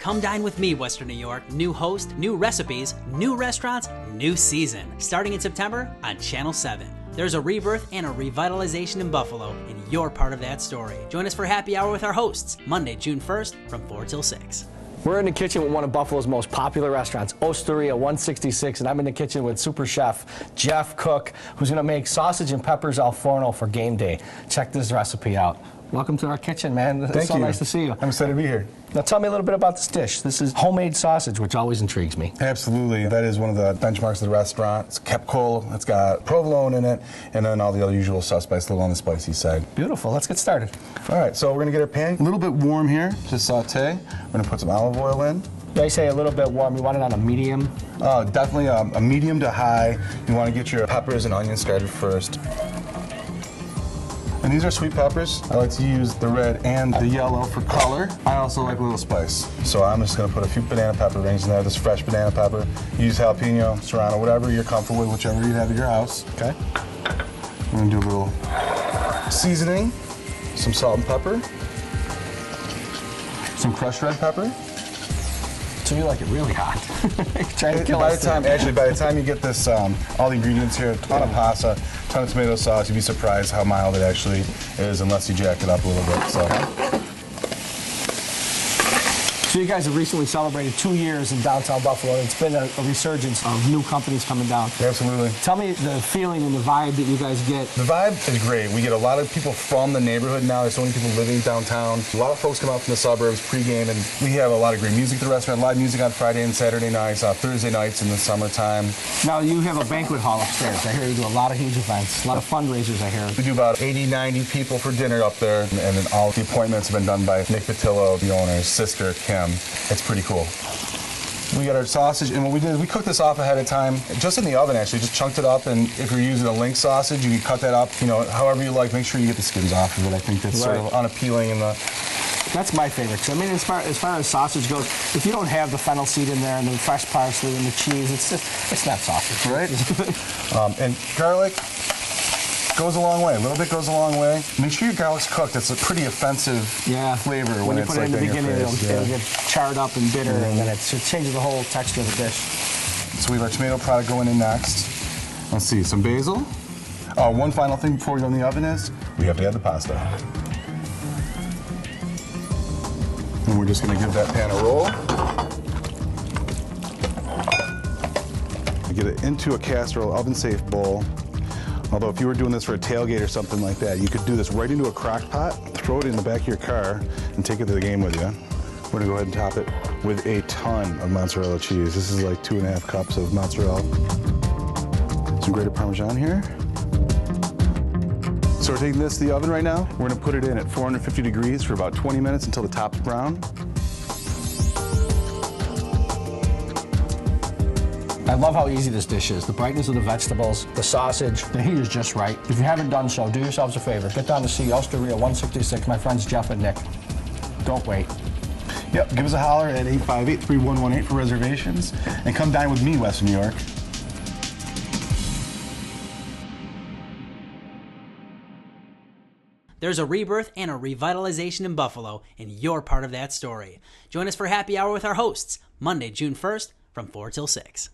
Come dine with me, Western New York. New host, new recipes, new restaurants, new season. Starting in September on Channel 7. There's a rebirth and a revitalization in Buffalo, and you're part of that story. Join us for happy hour with our hosts, Monday, June 1st from 4 till 6. We're in the kitchen with one of Buffalo's most popular restaurants, Osteria 166, and I'm in the kitchen with super chef Jeff Cooke, who's going to make sausage and peppers al forno for game day. Check this recipe out. Welcome to our kitchen, man. It's so nice to see you. I'm excited to be here. Now tell me a little bit about this dish. This is homemade sausage, which always intrigues me. Absolutely. That is one of the benchmarks of the restaurant. It's capicola, it's got provolone in it, and then all the other usual suspects, a little on the spicy side. Beautiful. Let's get started. All right, so we're going to get our pan a little bit warm here to saute. We're going to put some olive oil in. They say a little bit warm. You want it on a medium? Definitely a medium to high. You want to get your peppers and onions started first. And these are sweet peppers. I like to use the red and the yellow for color. I also like a little spice. So I'm just gonna put a few banana pepper rings in there, this fresh banana pepper. Use jalapeno, serrano, whatever you're comfortable with, whichever you have at your house. Okay. We're gonna do a little seasoning, some salt and pepper, some crushed red pepper. So you like it really hot. Trying to kill by us the time, actually, by the time you get this, all the ingredients here, a ton of pasta, a ton of tomato sauce, you'd be surprised how mild it actually is unless you jack it up a little bit. So you guys have recently celebrated 2 years in downtown Buffalo. It's been a resurgence of new companies coming down. Absolutely. Tell me the feeling and the vibe that you guys get. The vibe is great. We get a lot of people from the neighborhood now. There's so many people living downtown. A lot of folks come out from the suburbs pregame, and we have a lot of great music at the restaurant. Live music on Friday and Saturday nights, Thursday nights in the summertime. Now you have a banquet hall upstairs. I hear you do a lot of huge events, a lot of fundraisers, I hear. We do about 80, 90 people for dinner up there, and then all the appointments have been done by Nick Patillo, the owner's sister, Kim. It's pretty cool. We got our sausage, and what we did is we cooked this off ahead of time, just in the oven actually, just chunked it up, and if you're using a link sausage, you can cut that up, however you like. Make sure you get the skins off of it. I think that's sort of unappealing in the... That's my favorite. I mean, as far as sausage goes, if you don't have the fennel seed in there and the fresh parsley and the cheese, it's not sausage. Right? And garlic goes a long way. A little bit goes a long way. Make sure your garlic's cooked. It's a pretty offensive flavor when you it's put it in the beginning. It'll get charred up and bitter, and then it changes the whole texture of the dish. So we have our tomato product going in next. Let's see, some basil. One final thing before we go in the oven is we have to add the pasta. And we're just going to give that pan a roll. Get it into a casserole, oven-safe bowl. Although if you were doing this for a tailgate or something like that, you could do this right into a crock pot, throw it in the back of your car, and take it to the game with you. We're gonna go ahead and top it with a ton of mozzarella cheese. This is like 2.5 cups of mozzarella. Some grated Parmesan here. So we're taking this to the oven right now. We're gonna put it in at 450 degrees for about 20 minutes until the top's brown. I love how easy this dish is. The brightness of the vegetables, the sausage, the heat is just right. If you haven't done so, do yourselves a favor. Get down to see Osteria 166, my friends Jeff and Nick. Don't wait. Yep, give us a holler at 858-3118 for reservations, and come dine with me, Western New York. There's a rebirth and a revitalization in Buffalo, and you're part of that story. Join us for happy hour with our hosts, Monday, June 1st from 4 till 6.